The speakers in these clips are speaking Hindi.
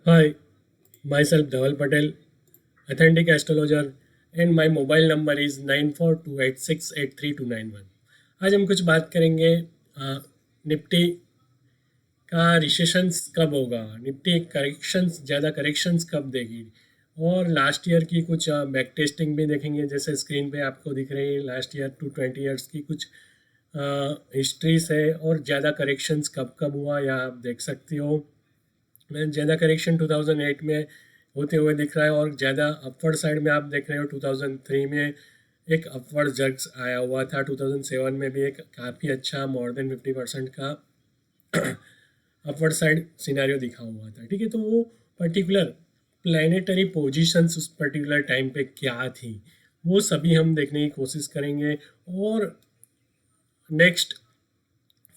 Hi, myself Dhaval Patel, authentic astrologer, and my mobile number is 9428683291। आज हम कुछ बात करेंगे निफ्टी का रिसेशंस कब होगा, निफ्टी करेक्शंस ज़्यादा करेक्शंस कब देगी, और लास्ट ईयर की कुछ बैक टेस्टिंग भी देखेंगे। जैसे स्क्रीन पे आपको दिख रही है लास्ट ईयर टू 20 ईयर्स की कुछ हिस्ट्रीज है, और ज़्यादा करेक्शंस कब कब हुआ या आप देख सकते हो। ज़्यादा करेक्शन 2008 में होते हुए दिख रहा है, और ज़्यादा अपवर्ड साइड में आप देख रहे हो 2003 में एक अपवर्ड जर्क्स आया हुआ था। 2007 में भी एक काफ़ी अच्छा मोर देन 50% का अपवर्ड साइड सिनेरियो दिखा हुआ था। ठीक है, तो वो पर्टिकुलर प्लानिटरी पोजीशंस उस पर्टिकुलर टाइम पे क्या थी, वो सभी हम देखने की कोशिश करेंगे। और नेक्स्ट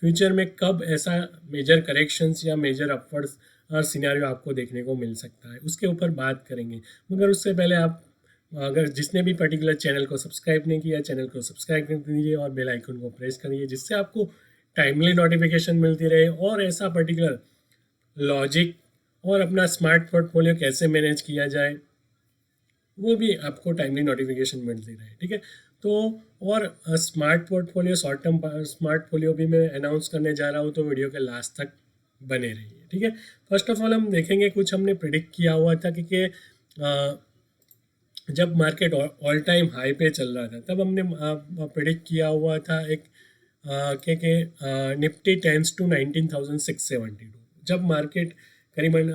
फ्यूचर में कब ऐसा मेजर करेक्शंस या मेजर अपवर्ड्स सिनेरियो आपको देखने को मिल सकता है, उसके ऊपर बात करेंगे। मगर उससे पहले आप, अगर जिसने भी पर्टिकुलर चैनल को सब्सक्राइब नहीं किया, चैनल को सब्सक्राइब कर दीजिए और बेल आइकन को प्रेस करिए, जिससे आपको टाइमली नोटिफिकेशन मिलती रहे, और ऐसा पर्टिकुलर लॉजिक और अपना स्मार्ट पोर्टफोलियो कैसे मैनेज किया जाए वो भी आपको टाइमली नोटिफिकेशन मिलती रहे। ठीक है, तो और smart portfolio, short term smart polio भी मैं अनाउंस करने जा रहा हूँ, तो वीडियो के लास्ट तक बने रहिए। ठीक है, फर्स्ट ऑफ ऑल हम देखेंगे, कुछ हमने प्रिडिक्ट किया हुआ था कि जब मार्केट ऑल टाइम हाई पे चल रहा था, तब हमने प्रिडिक्ट किया हुआ था एक निफ्टी टेंस टू 19,672। जब मार्केट करीबन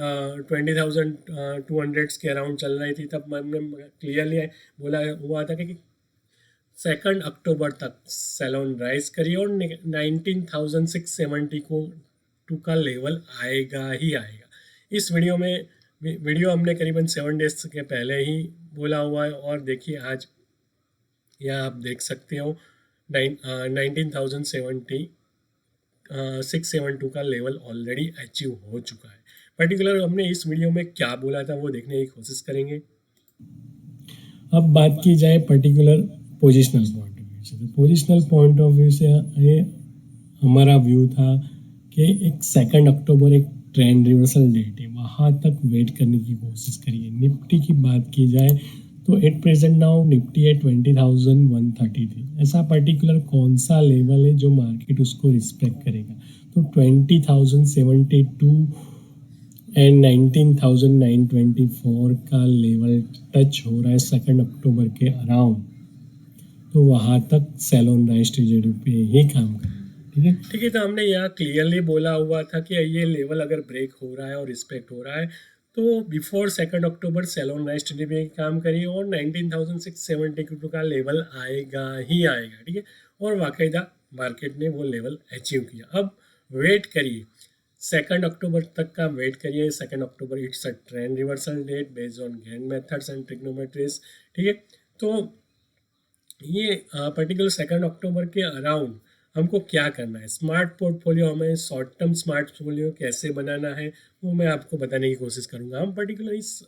20,200 के अराउंड चल रही थी, तब हमने क्लियरली बोला हुआ था कि 2 अक्टूबर तक सेलोन राइज करिए, और 19,670 को टू का लेवल आएगा ही आएगा। इस वीडियो हमने करीबन 7 डेज के पहले ही बोला हुआ है, और देखिए आज यह आप देख सकते हो 19,070 672 का लेवल ऑलरेडी अचीव हो चुका है। पर्टिकुलर हमने इस वीडियो में क्या बोला था वो देखने की कोशिश करेंगे। अब बात की जाए particular positional point of view से, तो पोजिशनल पॉइंट ऑफ व्यू से ये हमारा व्यू था कि एक 2 अक्टूबर एक ट्रेंड रिवर्सल डेट है, वहाँ तक वेट करने की कोशिश करिए। निफ्टी की बात की जाए तो एट प्रेजेंट नाउ निफ्टी है 20,133। ऐसा पर्टिकुलर कौन सा लेवल है जो मार्केट उसको रिस्पेक्ट करेगा, तो 20,072 एंड 19,924 का लेवल टच हो रहा है 2 अक्टूबर के अराउंड, तो वहाँ तक सेलोन राइज ट्रेजेडी पे ही काम करें। ठीक है, तो हमने यहाँ क्लियरली बोला हुआ था कि ये लेवल अगर ब्रेक हो रहा है और रिस्पेक्ट हो रहा है, तो बिफोर 2 अक्टूबर सेलोन राइज ट्रेजेडी पे काम करिए, और 19,672 का लेवल आएगा ही आएगा। ठीक है, और वाकईदा मार्केट ने वो लेवल अचीव किया। अब वेट करिए 2 अक्टूबर तक का, वेट करिए। 2 October it's a trend reversal date based on Gann methods and trigonometries. ठीक है, तो ये पर्टिकुलर 2 अक्टूबर के अराउंड हमको क्या करना है, स्मार्ट पोर्टफोलियो, हमें शॉर्ट टर्म स्मार्ट पोर्टफोलियो कैसे बनाना है, वो मैं आपको बताने की कोशिश करूँगा। हम पर्टिकुलर इस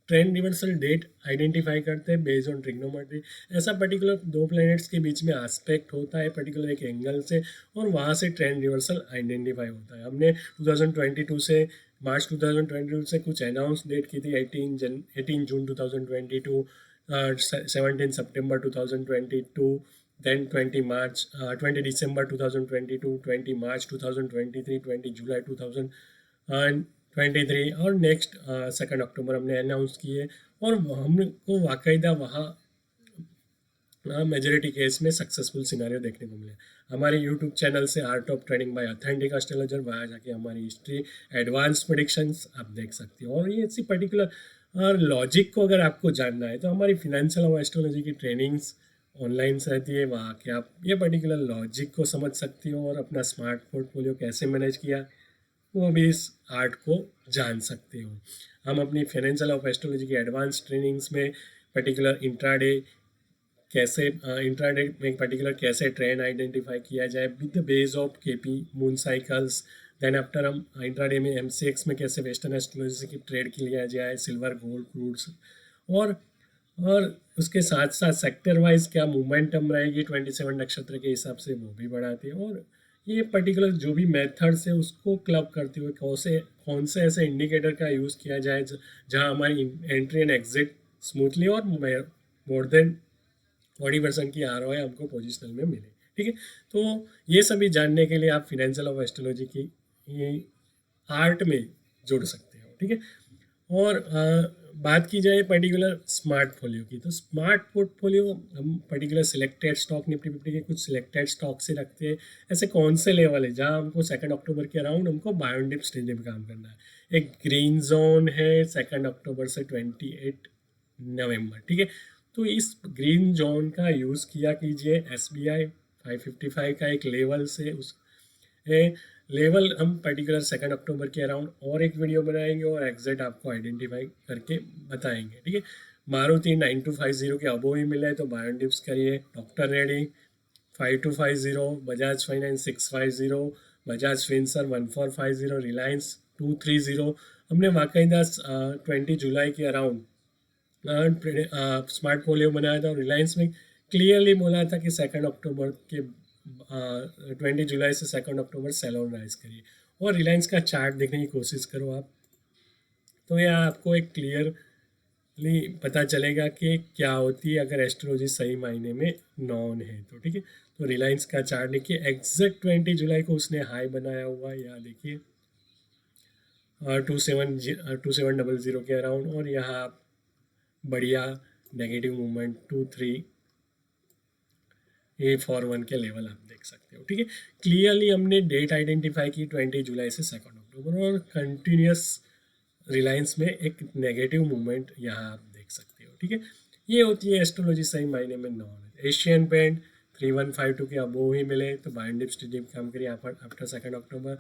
ट्रेंड रिवर्सल डेट आइडेंटिफाई करते हैं बेस्ड ऑन ट्रिग्नोमेट्री। ऐसा पर्टिकुलर दो प्लैनेट्स के बीच में एस्पेक्ट होता है पर्टिकुलर एक एंगल से, और वहाँ से ट्रेंड रिवर्सल आइडेंटिफाई होता है। हमने 2022 से मार्च 2022 से कुछ अनाउंस डेट की थी, 18 जून 2022, 17 September 2022, then 20 March, 20 December 2022, 20 March 2023, 20 July 2023, और नेक्स्ट 2 अक्टूबर हमने अनाउंस किए, और हमको वाकायदा वहाँ मेजोरिटी केस में सक्सेसफुल सिनेरियो देखने को मिले। हमारे यूट्यूब चैनल से art of trading bye authentic astrologer, वहाँ जाके हमारी हिस्ट्री, एडवांस प्रेडिक्शंस आप देख सकते हो। और ये ऐसी पर्टिकुलर लॉजिक को अगर आपको जानना है, तो हमारी फिनेंशियल और एस्ट्रोलॉजी की ट्रेनिंग्स ऑनलाइन रहती है, वहाँ के आप ये पर्टिकुलर लॉजिक को समझ सकते हो, और अपना स्मार्ट पोर्टफोलियो कैसे मैनेज किया वो भी इस आर्ट को जान सकते हो। हम अपनी फाइनेंशियल ऑफ एस्ट्रोलॉजी की एडवांस ट्रेनिंग्स में पर्टिकुलर इंट्राडे कैसे, इंट्राडे में पर्टिकुलर कैसे ट्रेंड आइडेंटिफाई किया जाए with the base of KP moon cycles. Then after हम इंट्राडे में एमसीएक्स में कैसे वेस्टर्न एस्ट्रोलॉजी की ट्रेड की लिया जाए, सिल्वर गोल्ड क्रूड्स, और और उसके साथ साथ सेक्टर वाइज क्या मोमेंटम रहेगी 27 नक्षत्र के हिसाब से वो भी बढ़ाती है। और ये पर्टिकुलर जो भी मेथड्स है उसको क्लब करते हुए कौन से ऐसे इंडिकेटर का यूज़ किया जाए जहाँ हमारी एंट्री एंड एग्जिट स्मूथली और मोर देन 40% की ROI हमको पोजिशनल में मिले। ठीक है, तो ये सभी जानने के लिए आप फिनेंशियल ऑफ एस्ट्रोलॉजी की आर्ट में जुड़ सकते हो। ठीक है, और बात की जाए पर्टिकुलर स्मार्ट फोलियो की, तो स्मार्ट पोर्टफोलियो हम particular selected stock Nifty fifty के कुछ सिलेक्टेड स्टॉक से रखते हैं। ऐसे कौन से लेवल है जहां हमको 2 अक्टूबर के अराउंड हमको बाय ऑन डिप स्टेज में काम करना है। एक ग्रीन जोन है 2 अक्टूबर से 28 नवंबर। ठीक है, तो इस ग्रीन जोन का यूज़ किया कीजिए। SBI 555 का एक लेवल से उस लेवल हम पर्टिकुलर 2 अक्टूबर के अराउंड और एक वीडियो बनाएंगे और एग्जैक्ट आपको आइडेंटिफाई करके बताएंगे। ठीक है, मारुति 9250 के अबो ही मिले तो बाय ऑन डिप्स करिए। Doctor Reddy 5250, Bajaj finance 650, Bajaj Finserv 1450, Reliance 230। हमने वाकईदा 20 जुलाई के अराउंड स्मार्ट फोलियो बनाया था और रिलायंस में क्लियरली बोला था कि 2 अक्टूबर के 20 जुलाई से 2 अक्टूबर सेल ऑन राइज करिए। और रिलायंस का चार्ट देखने की कोशिश करो आप, तो यह आपको एक क्लियरली पता चलेगा कि क्या होती है अगर एस्ट्रोलॉजी सही मायने में नॉन है तो। ठीक है, तो रिलायंस का चार्ट देखिए, एग्जैक्ट 20 जुलाई को उसने हाई बनाया हुआ है, यहाँ देखिए 2700 के अराउंड, और यहाँ बढ़िया नेगेटिव मूवमेंट 2341 के लेवल आप देख सकते हो। ठीक है, क्लियरली हमने डेट आइडेंटिफाई की 20 जुलाई से 2 अक्टूबर, और कंटिन्यूस रिलायंस में एक नेगेटिव मूवमेंट यहाँ आप देख सकते हो। ठीक है, ये होती है एस्ट्रोलॉजी सही मायने में नॉन। एशियन पेंट 3152 के अबो ही मिले तो बाय ऑन डिप स्टेज काम करिए आफ्टर 2 अक्टूबर।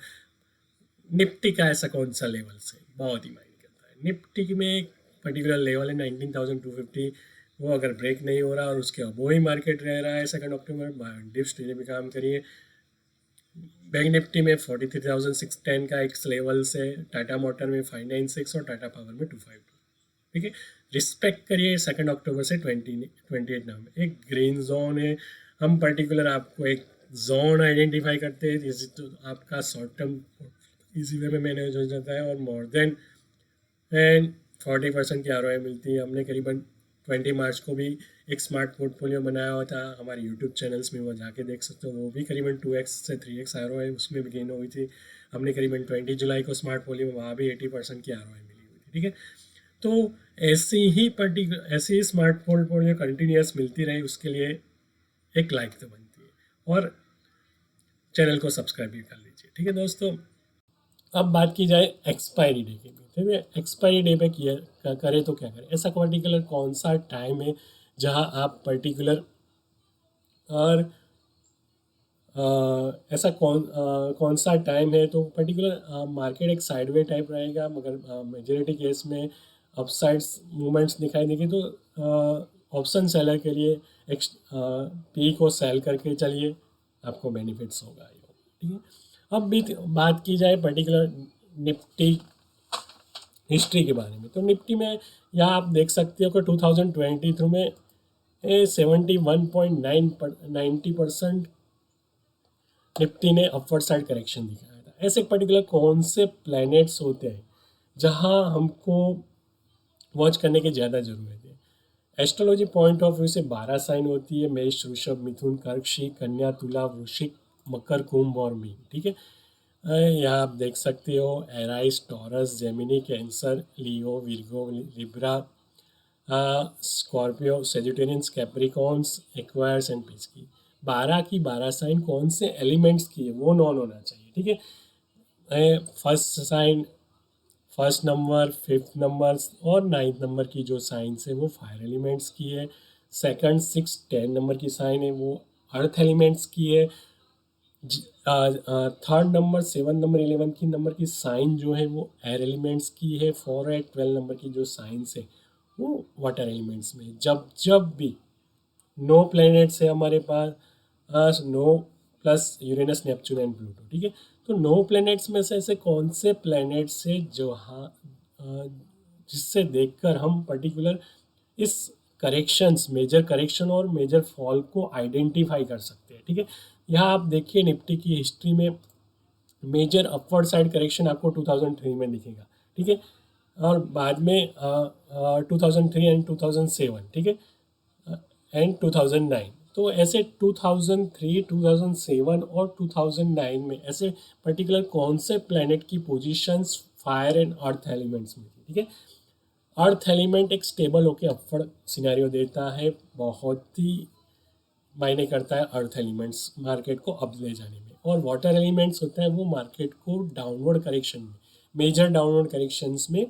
निफ्टी का ऐसा कौन सा लेवल से बहुत ही मायने करता है। निफ्टी में एक पर्टिकुलर लेवल है 19,250, वो अगर ब्रेक नहीं हो रहा और उसके अबो ही मार्केट रह रहा है 2 अक्टूबर, बाय ऑन डिप स्टेज में काम करिए। बैंक निफ्टी में 43,610 का एक लेवल से, टाटा मोटर में 596 और टाटा पावर में 252। ठीक है, रिस्पेक्ट करिए 2 अक्टूबर से 28 नवंबर। एक ग्रीन जोन है, हम पर्टिकुलर आपको एक जोन आइडेंटिफाई करते हैं जिससे तो आपका शॉर्ट टर्म इजी वे में मैनेज हो जाता है और मोर देन 40% की ROI मिलती है। हमने करीबन 20 मार्च को भी एक स्मार्ट पोर्टफोलियो बनाया हुआ था, हमारे यूट्यूब चैनल्स में वो जाके देख सकते हो। वो भी करीबन 2x से 3x ROI उसमें भी गेन हुई थी। हमने करीबन 20 जुलाई को स्मार्ट पोर्टफोलियो में वहाँ भी 80% की ROI मिली हुई थी। ठीक है, तो ऐसी ही स्मार्ट पोर्टफोलियो कंटिन्यूस मिलती रहे, उसके लिए एक लाइक तो बनती है और चैनल को सब्सक्राइब भी कर लीजिए। ठीक है दोस्तों, अब बात की जाए एक्सपायरी डे की। ठीक है, एक्सपायरी डे पे किया करें तो क्या करें। ऐसा पर्टिकुलर कौन सा टाइम है जहां आप पर्टिकुलर और ऐसा कौन सा टाइम है तो पर्टिकुलर मार्केट एक साइडवे टाइप रहेगा, मगर मेजोरिटी केस में अपसाइड्स मूवमेंट्स दिखाई देंगे। तो ऑप्शन सेलर के लिए एक पी को सेल करके चलिए, आपको बेनिफिट्स होगा। ठीक है, अब भी बात की जाए पर्टिकुलर निफ्टी हिस्ट्री के बारे में, तो निफ्टी में यहाँ आप देख सकते हो कि 2023 में 71.90% निफ्टी ने अपवर्ड साइड करेक्शन दिखाया था। ऐसे पर्टिकुलर कौन से प्लैनेट्स होते हैं जहां हमको वॉच करने की ज़्यादा ज़रूरत है। एस्ट्रोलॉजी पॉइंट ऑफ व्यू से 12 साइन होती है, मेष, वृषभ, मिथुन, कर्क, सिंह, कन्या, तुला, वृश्चिक, मकर, कुंभ और मीन। ठीक है, यहाँ आप देख सकते हो Arise, taurus, Gemini, cancer, Leo, Virgo, Libra, Scorpio, Sagittarians, Capricorns, acquires and pitch की 12 की 12 साइन कौन से एलिमेंट्स की है वो नॉन होना चाहिए। ठीक है, first sign, first number, fifth number और 9th नंबर की जो साइंस है वो फायर एलिमेंट्स की है। सेकंड, 6, 10 नंबर की साइन है वो अर्थ एलिमेंट्स की है। थर्ड नंबर, 7 नंबर, 11 की नंबर की साइन जो है वो एयर एलिमेंट्स की है। 4 और 12 नंबर की जो साइंस है वो वाटर एलिमेंट्स में। जब भी नो प्लैनेट्स है हमारे पास, no plus Uranus, Neptune and Pluto. ठीक है, तो नो प्लैनेट्स में से ऐसे कौन से प्लैनेट्स है जो जिससे देखकर हम पर्टिकुलर इस करेक्शंस, मेजर करेक्शन और मेजर फॉल को आइडेंटिफाई कर सकते हैं। ठीक है, यहाँ आप देखिए निफ्टी की हिस्ट्री में मेजर अपवर्ड साइड करेक्शन आपको 2003 में दिखेगा, ठीक है, और बाद में 2003 एंड 2007, ठीक है, एंड 2009। तो ऐसे 2003, 2007 और 2009 में ऐसे पर्टिकुलर कौन से प्लैनेट की positions fire and earth elements में थी, ठीक है। अर्थ एलिमेंट एक स्टेबल होकर अपवर्ड सिनेरियो देता है, बहुत ही मायने करता है अर्थ एलिमेंट्स मार्केट को अप ले जाने में, और वाटर एलिमेंट्स होता है वो मार्केट को डाउनवर्ड करेक्शन में, मेजर डाउनवर्ड करेक्शंस में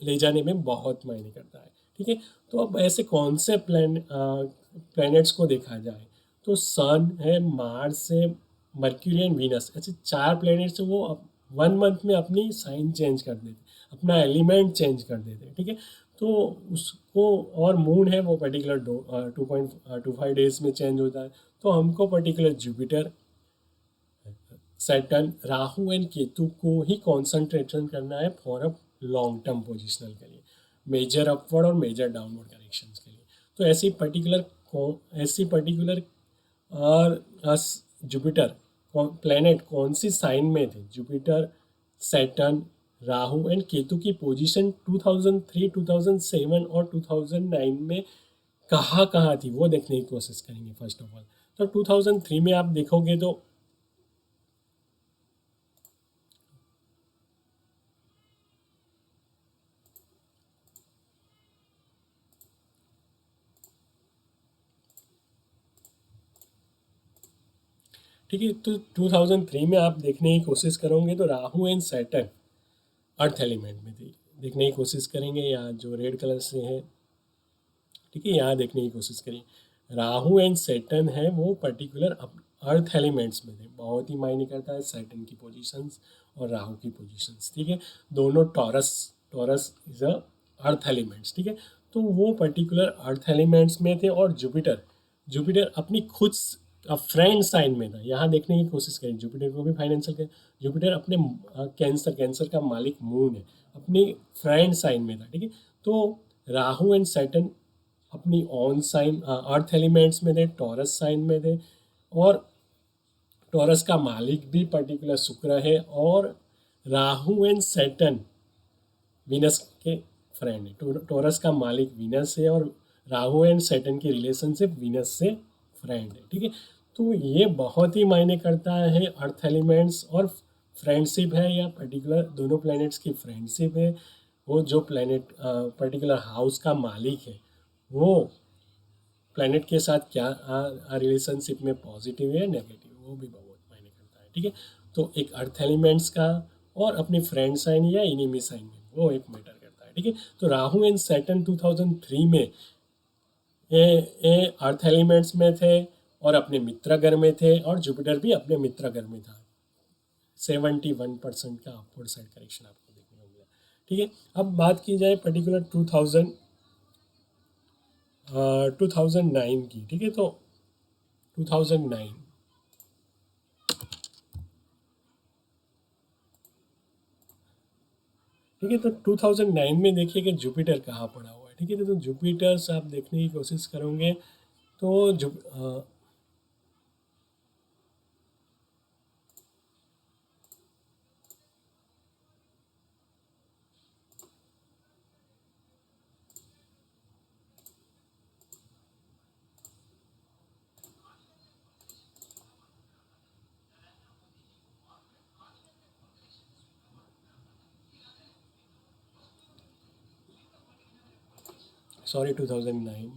ले जाने में बहुत मायने करता है, ठीक है। तो अब ऐसे कौन से प्लैनेट्स को देखा जाए तो सन है, मार्स है, मर्क्यूरी एंड वीनस, ऐसे चार प्लैनेट्स वो 1 मंथ में अपनी साइन चेंज कर देते, अपना एलिमेंट चेंज कर देते, ठीक है। तो उसको, और मून है वो पर्टिकुलर 2.25 डेज में चेंज होता है। तो हमको particular Jupiter, Saturn, Rahu and Ketu को ही कॉन्सेंट्रेशन करना है for a long term positional के लिए, मेजर अपवर्ड और मेजर डाउनवर्ड करेक्शंस के लिए। तो ऐसी पर्टिकुलर और जुपिटर प्लेनेट कौन सी साइन में थे, Jupiter, Saturn, Rahu and Ketu की पोजीशन 2003, 2007 और 2009 में कहाँ कहाँ थी वो देखने की कोशिश करेंगे फर्स्ट ऑफ ऑल। तो 2003 में आप देखोगे तो ठीक है, तो 2003 में आप देखने की कोशिश करोगे तो Rahu and Saturn earth element में थी, देखने की कोशिश करेंगे, यहाँ जो रेड कलर से है, ठीक है, यहाँ देखने की कोशिश करिए। राहु एंड सैटर्न है वो पर्टिकुलर अर्थ एलिमेंट्स में थे, बहुत ही मायने करता है सैटर्न की पोजीशंस और राहु की पोजीशंस, ठीक है। दोनों taurus, taurus is a earth elements, ठीक है। तो वो पर्टिकुलर अर्थ एलिमेंट्स में थे, और जुपिटर, जुपिटर अपनी खुद फ्रेंड साइन में था, यहाँ देखने की कोशिश करें, जुपिटर को भी फाइनेंशियल के, जुपिटर अपने कैंसर, कैंसर का मालिक मून है, अपनी फ्रेंड साइन में था, ठीक है। तो राहु एंड सैटर्न अपनी ऑन साइन अर्थ एलिमेंट्स में थे, टॉरस साइन में थे, और टॉरस का मालिक भी पर्टिकुलर शुक्र है, और राहु एंड सैटर्न वीनस के फ्रेंड है, टॉरस का मालिक वीनस है, और राहु एंड सैटर्न की रिलेशनशिप वीनस से फ्रेंड है, ठीक है। तो ये बहुत ही मायने करता है अर्थ एलिमेंट्स और फ्रेंडशिप है, या पर्टिकुलर दोनों प्लैनेट्स की फ्रेंडशिप है, वो जो प्लैनेट पर्टिकुलर हाउस का मालिक है वो प्लैनेट के साथ क्या रिलेशनशिप में पॉजिटिव है नेगेटिव, वो भी बहुत मायने करता है, ठीक है। तो एक अर्थ एलिमेंट्स का और अपनी फ्रेंड साइन या इनिमी साइन में वो एक मैटर करता है, ठीक है। तो राहु एंड सैटर्न 2003 में ये अर्थ एलिमेंट्स में थे और अपने मित्र घर में थे, और जुपिटर भी अपने मित्र घर में था। 71% का अपवर्ड साइड करेक्शन आपको देखने को मिला, ठीक है। अब बात की जाए पर्टिकुलर 2009 की, ठीक है। तो 2009, ठीक है, तो 2009 में देखिए कि जुपिटर कहाँ पड़ा हुआ है, ठीक है। तो जुपिटर से आप देखने की कोशिश करोगे तो सॉरी 2009,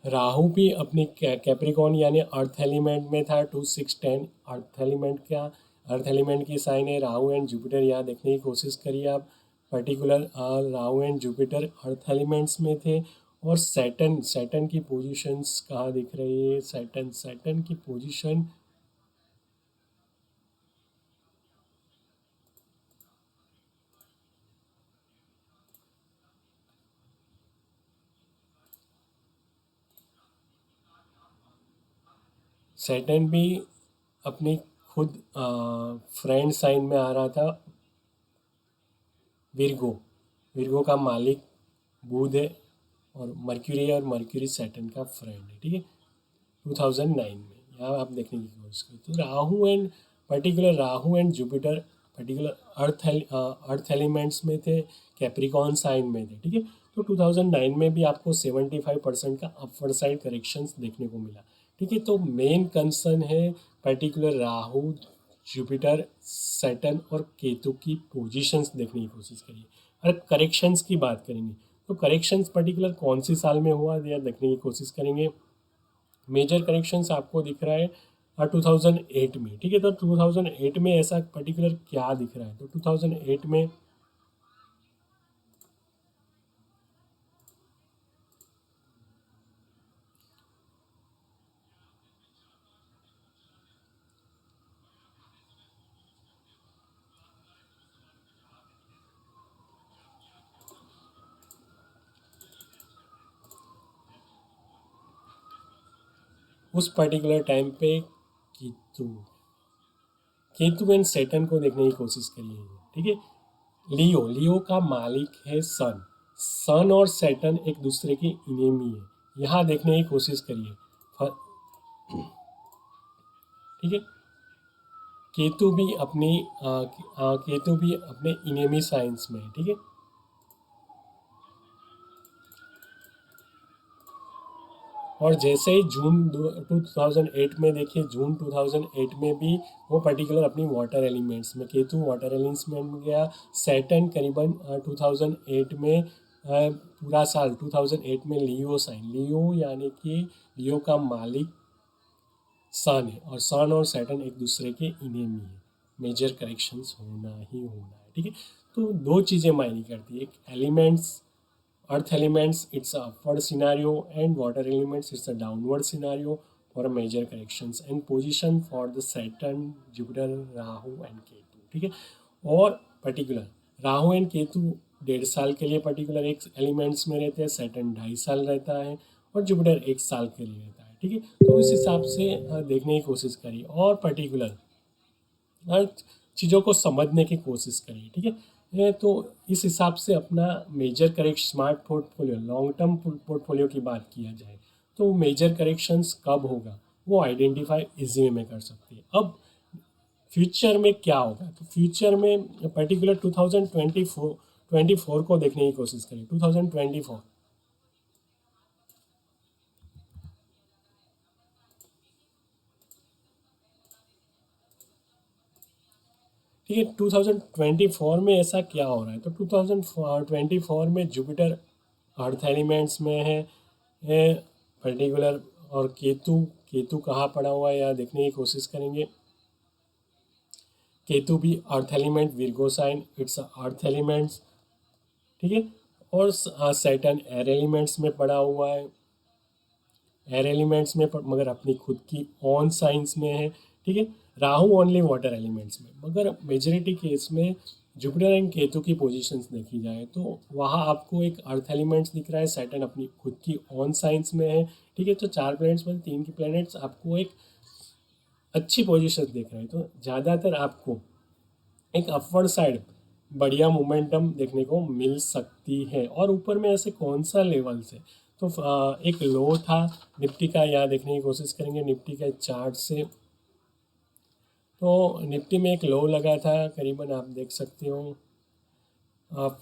राहु भी अपनी कैप्रिकॉन यानी अर्थ एलिमेंट में था 2610, अर्थ एलिमेंट का, अर्थ एलिमेंट की साइन है राहु एंड जुपिटर, यहाँ देखने की कोशिश करिए आप, particular Rahu and Jupiter earth elements में थे। और सैटर्न, सैटर्न की पोजीशंस कहाँ दिख रही है, सैटर्न, सैटर्न की पोजीशन सैटर्न भी अपनी खुद फ्रेंड साइन में आ रहा था, विर्गो। विर्गो का मालिक बुध है और मर्क्यूरी है, और मर्क्यूरी सैटर्न का फ्रेंड है, ठीक है। 2009 में यहाँ आप देखने की कोशिश करें तो Rahu and particular Rahu and Jupiter particular earth elements में थे, कैप्रिकॉन साइन में थे, ठीक है। तो 2009 में भी आपको 75% का अपवर्ड साइड करेक्शंस देखने को मिला, ठीक है। तो मेन कंसर्न है पर्टिकुलर राहु, जुपिटर, सैटर्न और केतु की पोजीशंस देखने की कोशिश करिए। और करेक्शंस की बात करेंगे तो करेक्शंस पर्टिकुलर कौन सी साल में हुआ या देखने की कोशिश करेंगे। मेजर करेक्शंस आपको दिख रहा है 2008 में, ठीक है। तो 2008 में ऐसा पर्टिकुलर क्या दिख रहा है, तो 2008 में उस पर्टिकुलर टाइम पे केतु केतु एंड सैटर्न को देखने की कोशिश करिए, ठीक है। लियो लियो का मालिक है सन। सन और सैटर्न एक दूसरे की इनेमी है, यहाँ देखने की कोशिश करिए, ठीक है। केतु भी अपनी केतु भी अपने इनेमी साइंस में है, ठीक है। और जैसे ही जून 2008 में देखिए, जून 2008 में भी वो पर्टिकुलर अपनी वाटर एलिमेंट्स में, केतु वाटर एलिमेंट्स में गया। सैटर्न करीबन 2008 में पूरा साल 2008 में लियो साइन, लियो यानी कि लियो का मालिक सन है, और सन और सैटर्न एक दूसरे के इनेमी है। मेजर करेक्शंस होना ही होना है, ठीक है। तो दो चीज़ें मायने करती है, एक elements, earth elements it's a upward scenario, and water elements it's a downward scenario for a major corrections and position for the Saturn, Jupiter, Rahu and Ketu, ठीक है। और पर्टिकुलर राहु एंड केतु 1.5 साल के लिए पर्टिकुलर एक एलिमेंट्स में रहते हैं, सैटर्न 2.5 साल रहता है, और जुपिटर 1 साल के लिए रहता है, ठीक है। तो उस हिसाब से देखने की कोशिश करिए, और पर्टिकुलर हर चीज़ों को समझने की कोशिश करिए, ठीक है। तो इस हिसाब से अपना major correct smart portfolio, long term portfolio की बात किया जाए तो मेजर करेक्शंस कब होगा वो आइडेंटिफाई इजी वे में कर सकते हैं। अब फ्यूचर में क्या होगा, तो फ्यूचर में पर्टिकुलर 2024 को देखने की कोशिश करें। 2024, ठीक है। 2024 में ऐसा क्या हो रहा है, तो 2024 में जुपिटर अर्थ एलिमेंट्स में है पर्टिकुलर, और केतु केतु कहाँ पड़ा हुआ है यहाँ देखने की कोशिश करेंगे। केतु भी earth element, Virgo sign it's earth elements, ठीक है। और सैटर्न एयर एलिमेंट्स में पड़ा हुआ है, एयर एलिमेंट्स में मगर अपनी खुद की ऑन साइंस में है, ठीक है। राहु ओनली वाटर एलिमेंट्स में, मगर मेजोरिटी केस में जुपिटर एंड केतु की पोजीशंस देखी जाए तो वहाँ आपको एक अर्थ एलिमेंट्स दिख रहा है, सैटर्न अपनी खुद की ऑन साइंस में है, ठीक है। तो 4 प्लैनेट्स में 3 की प्लैनेट्स आपको एक अच्छी पोजीशन दिख रहे हैं, तो ज़्यादातर आपको एक अपवर्ड साइड बढ़िया मोमेंटम देखने को मिल सकती है। और ऊपर में ऐसे कौन सा लेवल से, तो एक लो था निफ्टी का, यहाँ देखने की कोशिश करेंगे निफ्टी के चार्ट से। तो निफ्टी में एक लो लगा था करीबन, आप देख सकते हो आप,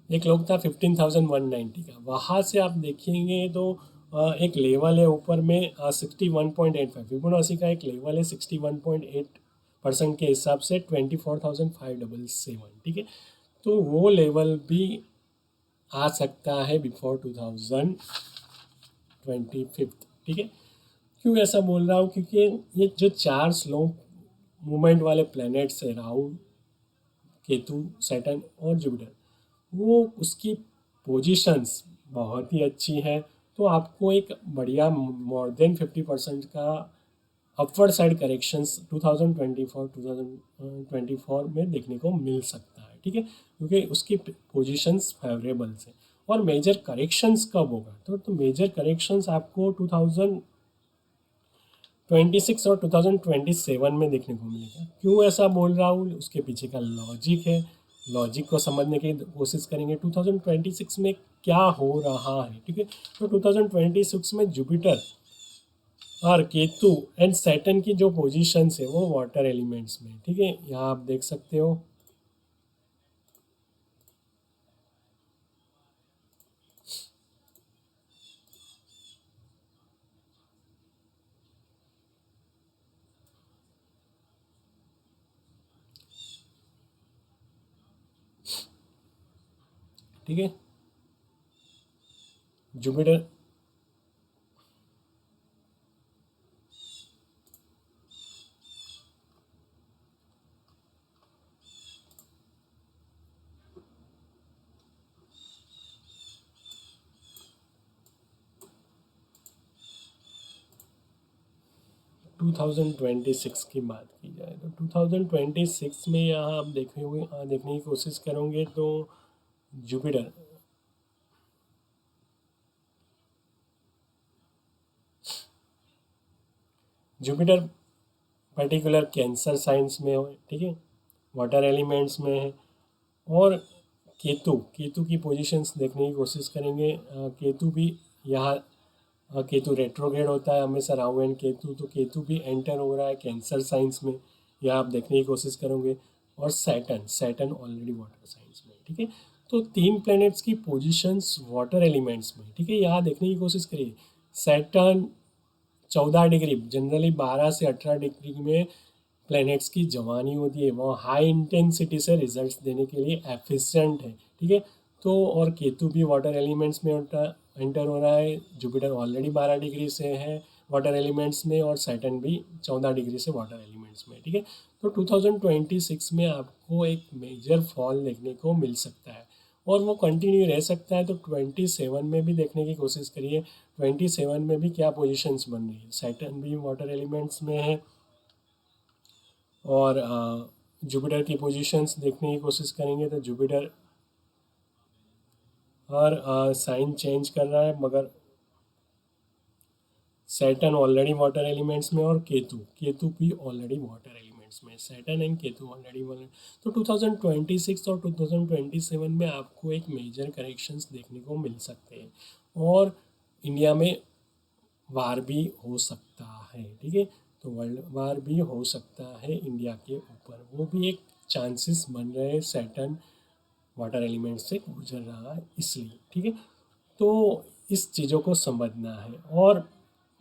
एक लो था 15,190 का, वहाँ से आप देखेंगे तो एक लेवल है ऊपर में 61.85, फिबोनाची का एक लेवल है 61.8% के हिसाब से 24,577, ठीक है। तो वो लेवल भी आ सकता है बिफोर 2025, ठीक है। क्यों ऐसा बोल रहा हूँ, क्योंकि ये जो 4 स्लो मूवमेंट वाले प्लैनेट्स है, राहु, केतु, सैटर्न और जुपिटर, वो उसकी पोजीशंस बहुत ही अच्छी है। तो आपको एक बढ़िया मोर देन 50% का अपवर्ड साइड करेक्शंस 2024 में देखने को मिल सकता है, ठीक है, क्योंकि उसकी पोजीशंस फेवरेबल है। और मेजर करेक्शंस कब होगा, तो मेजर करेक्शंस आपको 2026 और 2027 में देखने को मिलेगा। क्यों ऐसा बोल रहा हूँ, उसके पीछे का लॉजिक है, लॉजिक को समझने की कोशिश करेंगे। 2026 में क्या हो रहा है, ठीक है। तो 2026 में जुपिटर और केतु एंड सैटर्न की जो पोजीशंस है वो वाटर एलिमेंट्स में, ठीक है, यहाँ आप देख सकते हो। ठीक है, जुपिटर 2026 की बात की जाए तो 2026 में यहाँ आप देखने की कोशिश करोगे तो Jupiter Jupiter particular cancer science में हो, ठीक है, वाटर एलिमेंट्स में है। और केतु केतु की पोजीशंस देखने की कोशिश करेंगे। केतु भी यहाँ केतु रेट्रोग्रेड होता है हमेशा, राहु एंड केतु, तो केतु भी एंटर हो रहा है कैंसर साइंस में, यह आप देखने की कोशिश करोगे। और Saturn Saturn already water science में, ठीक है। तो तीन प्लैनेट्स की पोजीशंस वाटर एलिमेंट्स में, ठीक है, यहाँ देखने की कोशिश करिए। सैटर्न 14 डिग्री, जनरली 12 से 18 डिग्री में प्लैनेट्स की जवानी होती है, वो हाई इंटेंसिटी से रिजल्ट्स देने के लिए एफिशिएंट है, ठीक है। तो और केतु भी वाटर एलिमेंट्स में एंटर हो रहा है, जुपिटर ऑलरेडी 12 डिग्री से है वाटर एलिमेंट्स में, और सैटर्न भी 14 डिग्री से वाटर एलिमेंट्स में, ठीक है। तो 2026 में आपको एक मेजर फॉल देखने को मिल सकता है, और वो कंटिन्यू रह सकता है। तो 27 में भी देखने की कोशिश करिए, 27 में भी क्या पोजिशंस बन रही है। सैटर्न भी वाटर एलिमेंट्स में है, और जुपिटर की पोजीशंस देखने की कोशिश करेंगे तो जुपिटर हर साइन चेंज कर रहा है, मगर सैटर्न ऑलरेडी वाटर एलिमेंट्स में, और केतु केतु भी ऑलरेडी वाटर एलिमेंट्स में, Saturn and Ketu already water. तो 2026 और 2027 में आपको एक मेजर करेक्शंस देखने को मिल सकते हैं, और इंडिया में वार भी हो सकता है, ठीक है। तो वर्ल्ड वार भी हो सकता है इंडिया के ऊपर, वो भी एक चांसेस बन रहे हैं, सैटर्न वाटर एलिमेंट से गुजर रहा है इसलिए, ठीक है। तो इस चीज़ों को समझना है। और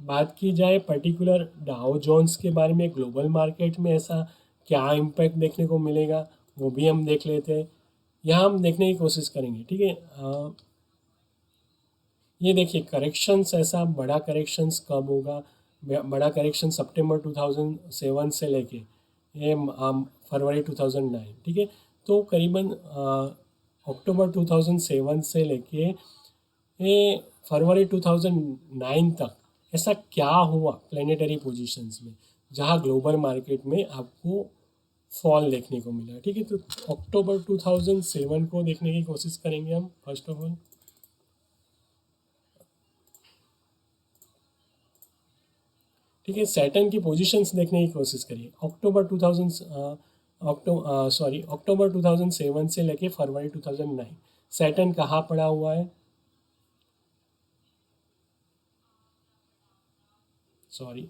बात की जाए पर्टिकुलर डाउ जोन्स के बारे में, ग्लोबल मार्केट में ऐसा क्या इम्पैक्ट देखने को मिलेगा, वो भी हम देख लेते हैं। यहाँ हम देखने की कोशिश करेंगे, ठीक है। ये देखिए करेक्शंस, ऐसा बड़ा करेक्शंस कब होगा। बड़ा करेक्शन सितंबर 2007 से लेके ये फरवरी 2009, ठीक है। तो करीबन अक्टूबर 2007 से लेके ये फरवरी 2009 तक ऐसा क्या हुआ प्लेनेटरी पोजीशंस में, जहाँ ग्लोबल मार्केट में आपको फॉल देखने को मिला, ठीक है। तो अक्टूबर 2007 को देखने की कोशिश करेंगे हम फर्स्ट ऑफ ऑल, ठीक है। सैटर्न की पोजीशंस देखने की कोशिश करिए। अक्टूबर 2007 से लेके फरवरी 2009 सैटर्न कहाँ पड़ा हुआ है, सॉरी,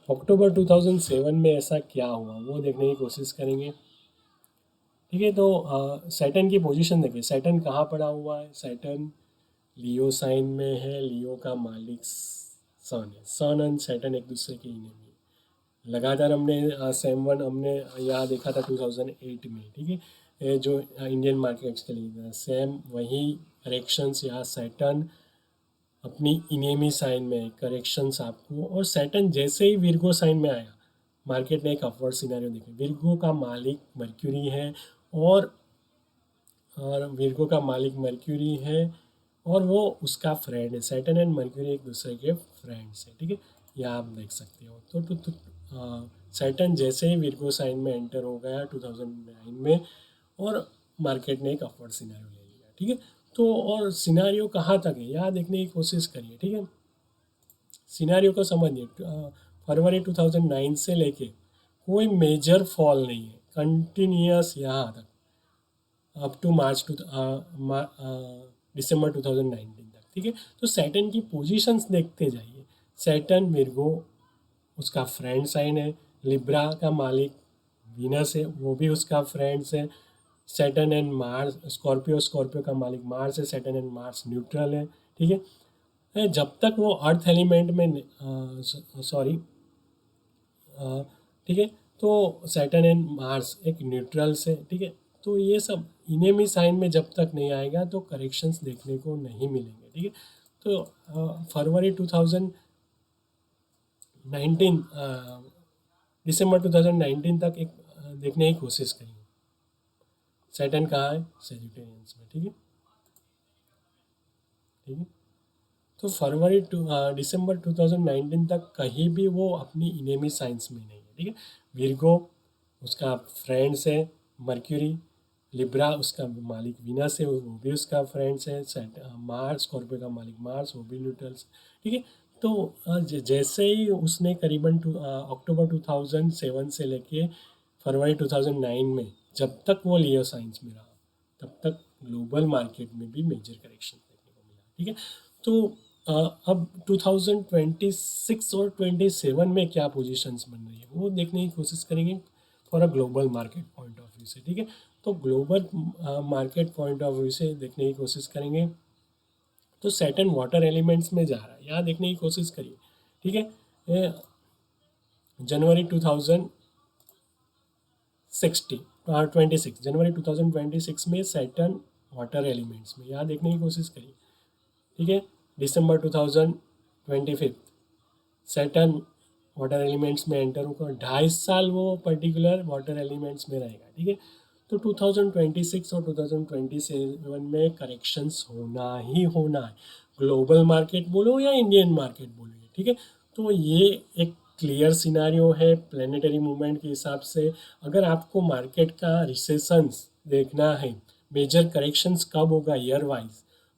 अक्टूबर 2007 में ऐसा क्या हुआ वो देखने की कोशिश करेंगे, ठीक है। तो सैटर्न की पोजीशन देखिए, सैटर्न कहाँ पड़ा हुआ है, सैटर्न लियो साइन में है, लियो का मालिक सन है। सन एंड सैटर्न एक दूसरे के इनेमी है। लगातार हमने सेम वन हमने यहाँ देखा था 2008 में, ठीक है। ये जो इंडियन मार्केट्स के लिए सेम वही करेक्शंस यहाँ सैटर्न अपनी इनेमी साइन में करेक्शंस आपको, और सैटर्न जैसे ही विर्गो साइन में आया मार्केट ने एक अपवर्ड सिनेरियो देखा। विर्गो का मालिक मर्क्यूरी है, और विर्गो का मालिक मर्क्यूरी है और वो उसका फ्रेंड है। सैटर्न एंड मर्क्यूरी एक दूसरे के फ्रेंड्स हैं, ठीक है। यह आप देख सकते हो। तो सैटर्न जैसे ही विर्गो साइन में एंटर हो गया 2009 में, और मार्केट ने एक अपवर्ड सिनेरियो ले लिया, ठीक है। तो और सिनेरियो कहाँ तक है यहाँ देखने की कोशिश करिए, ठीक है। सिनेरियो को समझिए। फरवरी 2009 से लेके कोई मेजर फॉल नहीं है, कंटिन्यूस यहाँ तक अप टू दिसंबर 2019 तक, ठीक है। तो सैटर्न की पोजीशंस देखते जाइए। सैटर्न विर्गो उसका फ्रेंड साइन है, लिब्रा का मालिक वीनस है, वो भी उसका फ्रेंड्स है। Saturn and Mars, Scorpio, Scorpio का मालिक मार्स है। सैटर्न एंड मार्स न्यूट्रल है, ठीक है। जब तक वो अर्थ एलिमेंट में सॉरी ठीक है, तो सैटर्न एंड मार्स एक न्यूट्रल से, ठीक है। तो ये सब इनेमी साइन में जब तक नहीं आएगा तो करेक्शंस देखने को नहीं मिलेंगे, ठीक है। तो फरवरी 2019 दिसंबर 2019 तक एक देखने की कोशिश करिए। सैटर्न कहाँ है? सेजिटेरियंस में, ठीक है, ठीक है। तो फरवरी दिसंबर 2019 तक कहीं भी वो अपनी इनेमी साइंस में नहीं है, ठीक है। विर्गो उसका फ्रेंड्स है मर्क्यूरी, लिब्रा उसका मालिक वीनस है, वो भी उसका फ्रेंड्स है। मार्स, स्कॉर्पियो का मालिक मार्स, वो भी न्यूट्रल्स, ठीक है। तो जैसे ही उसने करीबन अक्टूबर 2007 से लेके फरवरी 2009 में जब तक वो लियो साइंस में रहा, तब तक ग्लोबल मार्केट में भी मेजर करेक्शन देखने को मिला, ठीक है। तो अब 2026 और 27 में क्या पोजीशंस बन रही है वो देखने की कोशिश करेंगे for a global market point of view से, ठीक है। तो global market point of view से देखने की कोशिश करेंगे। तो सैटर्न वाटर एलिमेंट्स में जा रहा है, यहाँ देखने की कोशिश करिए, ठीक है। जनवरी 2026 जनवरी 2026 में सैटर्न वाटर एलिमेंट्स में, यहाँ देखने की कोशिश करिए, ठीक है। दिसंबर 2025 सैटर्न वाटर एलिमेंट्स में एंटर होकर 2.5 साल वो पर्टिकुलर वाटर एलिमेंट्स में रहेगा, ठीक है। तो 2026 और 2027 में करेक्शंस होना ही होना है, ग्लोबल मार्केट बोलो या इंडियन मार्केट बोलो, ठीक है। तो ये एक क्लियर सिनारियो है प्लानिटरी मूवमेंट के हिसाब से। अगर आपको मार्केट का रिसेशंस देखना है, मेजर करेक्शंस कब होगा ईयर वाइज,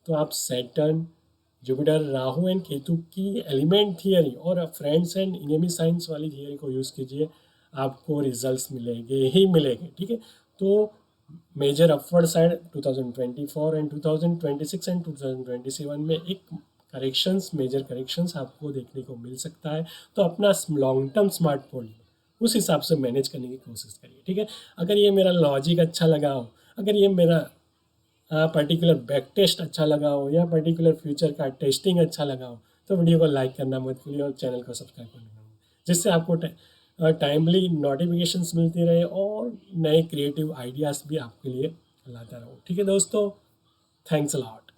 तो आप Saturn, Jupiter, Rahu and Ketu की एलिमेंट थियरी और फ्रेंड्स एंड इनेमी साइंस वाली थियरी को यूज़ कीजिए, आपको रिजल्ट्स मिलेंगे ही मिलेंगे, ठीक है। तो major upward side 2024 and 2026 and 2027 में एक करेक्शंस, मेजर करेक्शंस आपको देखने को मिल सकता है। तो अपना लॉन्ग टर्म स्मार्टफोन उस हिसाब से मैनेज करने की कोशिश करिए, ठीक है। अगर ये मेरा लॉजिक अच्छा लगा हो, अगर ये मेरा पर्टिकुलर बैक टेस्ट अच्छा लगा हो, या पर्टिकुलर फ्यूचर का टेस्टिंग अच्छा लगा हो, तो वीडियो को लाइक करना मत भूलिए और चैनल को सब्सक्राइब करना, जिससे आपको टाइमली नोटिफिकेशंस मिलती रहे और नए क्रिएटिव आइडियाज़ भी आपके लिए लाता रहूँ, ठीक है दोस्तों। Thanks a lot.